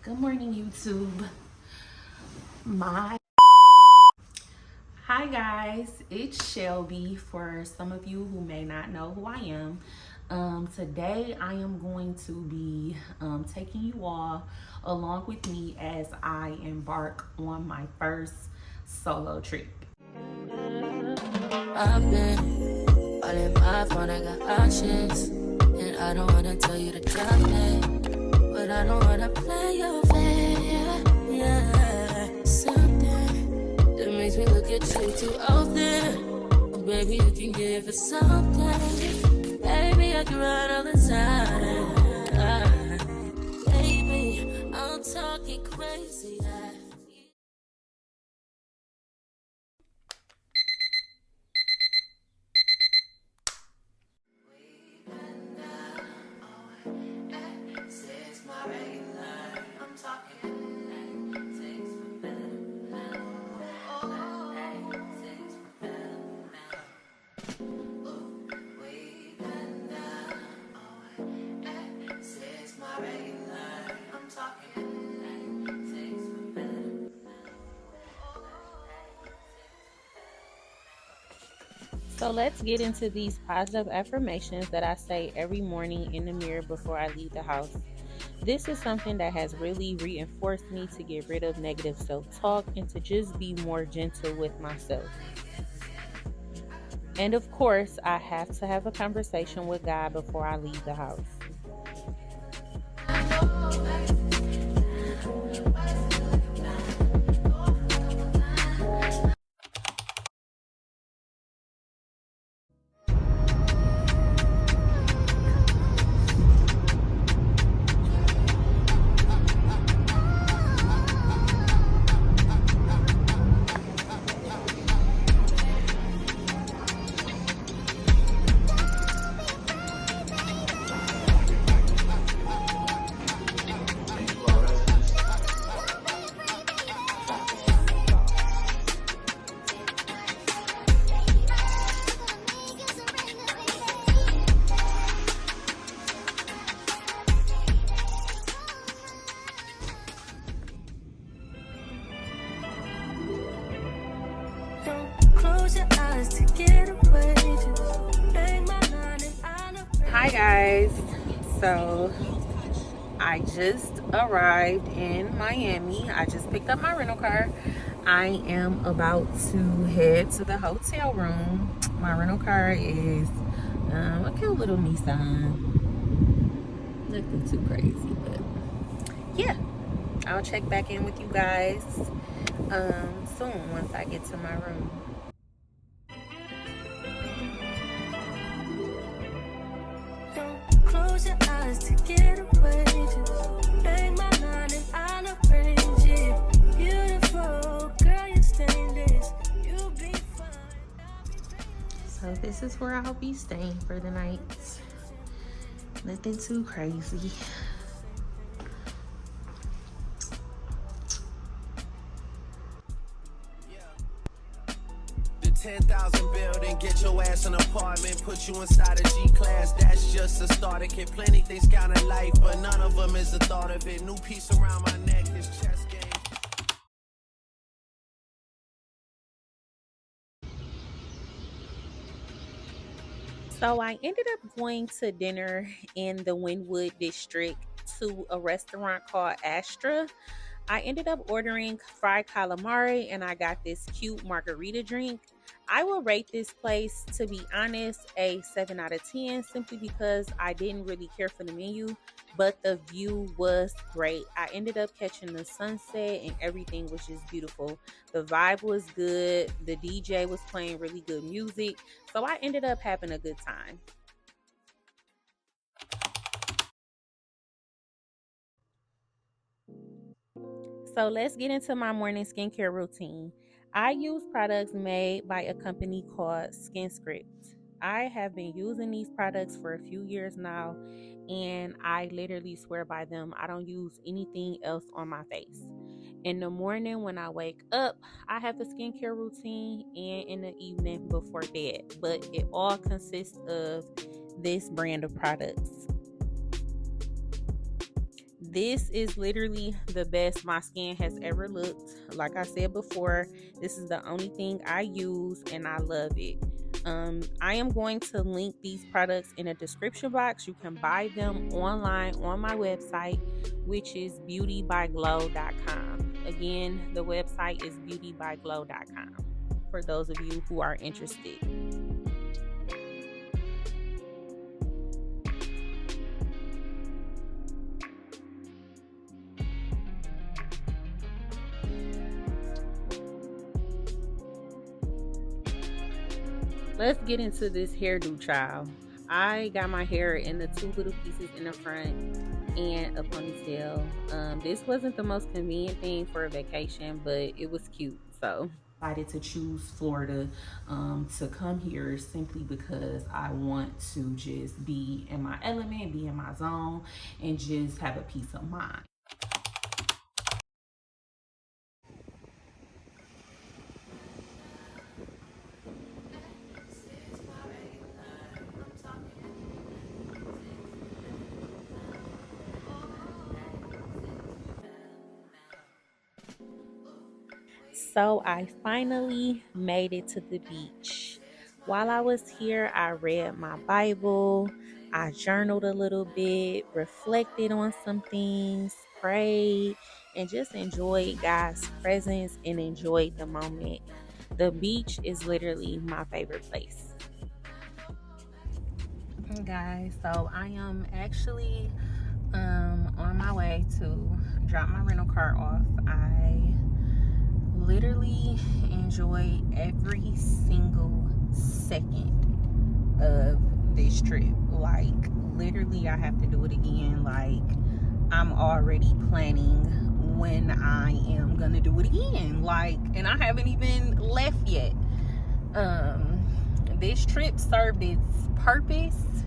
Good morning, YouTube. My Hi guys, it's Shelby. For some of you who may not know who I am, today I am going to be taking you all along with me as I embark on my first solo trip. I've been all in my phone, I got options, and I don't wanna tell you to drop it, but I don't wanna play your fair, yeah. Something that makes me look at you too often. Oh, baby, you can give it something. Baby, I can run all the time. Baby, I'm talking crazy. So let's get into these positive affirmations that I say every morning in the mirror before I leave the house. This is something that has really reinforced me to get rid of negative self-talk and to just be more gentle with myself. And of course, I have to have a conversation with God before I leave the house. Hi guys, so I just arrived in Miami. I just picked up my rental car. I am about to head to the hotel room. My rental car is a cute little Nissan. Nothing too crazy, but yeah, I'll check back in with you guys soon once I get to my room. Close your eyes to get away. Just make my mind and I'll arrange it. Beautiful girl, you're stainless. You'll be fine. So this is where I'll be staying for the night. Nothing too crazy. The 10,000 building, get your ass an apartment, put you inside a G-class, that's just a starter kit. Plenty things count in life, but none of them is the thought of it. New piece around my neck, this chess game. So I ended up going to dinner in the Wynwood district to a restaurant called Astra. I ended up ordering fried calamari and I got this cute margarita drink. I will rate this place, to be honest, a 7 out of 10 simply because I didn't really care for the menu, but the view was great. I ended up catching the sunset and everything was just beautiful. The vibe was good. The DJ was playing really good music. So I ended up having a good time. So let's get into my morning skincare routine. I use products made by a company called SkinScript. I have been using these products for a few years now, and I literally swear by them. I don't use anything else on my face. In the morning when I wake up, I have a skincare routine, and in the evening before bed. But it all consists of this brand of products. This is literally the best my skin has ever looked. Like I said before, this is the only thing I use and I love it. I am going to link these products in a description box. You can buy them online on my website, which is beautybyglow.com. Again, the website is beautybyglow.com for those of you who are interested. Let's get into this hairdo, child. I got my hair in the two little pieces in the front and a ponytail. This wasn't the most convenient thing for a vacation, but it was cute. So I decided to choose Florida to come here simply because I want to just be in my element, be in my zone, and just have a peace of mind. So I finally made it to the beach. While I was here, I read my Bible, I journaled a little bit, reflected on some things, prayed, and just enjoyed God's presence and enjoyed the moment. The beach is literally my favorite place. Guys, so I am actually on my way to drop my rental car off. I literally enjoy every single second of this trip. Like, literally, I have to do it again. Like, I'm already planning when I am gonna do it again. Like, and I haven't even left yet. This trip served its purpose.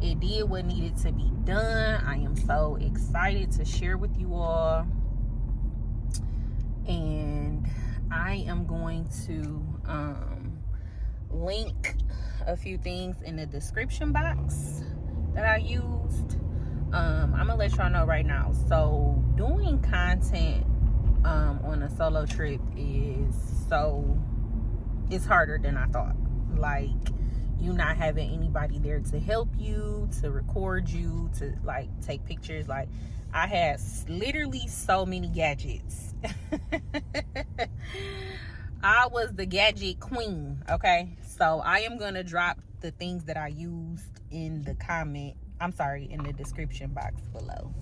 It did what needed to be done. I am so excited to share with you all. And I am going to link a few things in the description box that I used. I'm gonna let y'all know right now. So doing content on a solo trip it's harder than I thought. Like, you not having anybody there to help you, to record you, to like take pictures. Like, I had literally so many gadgets. I was the gadget queen, okay? So I am gonna drop the things that I used in the in the description box below.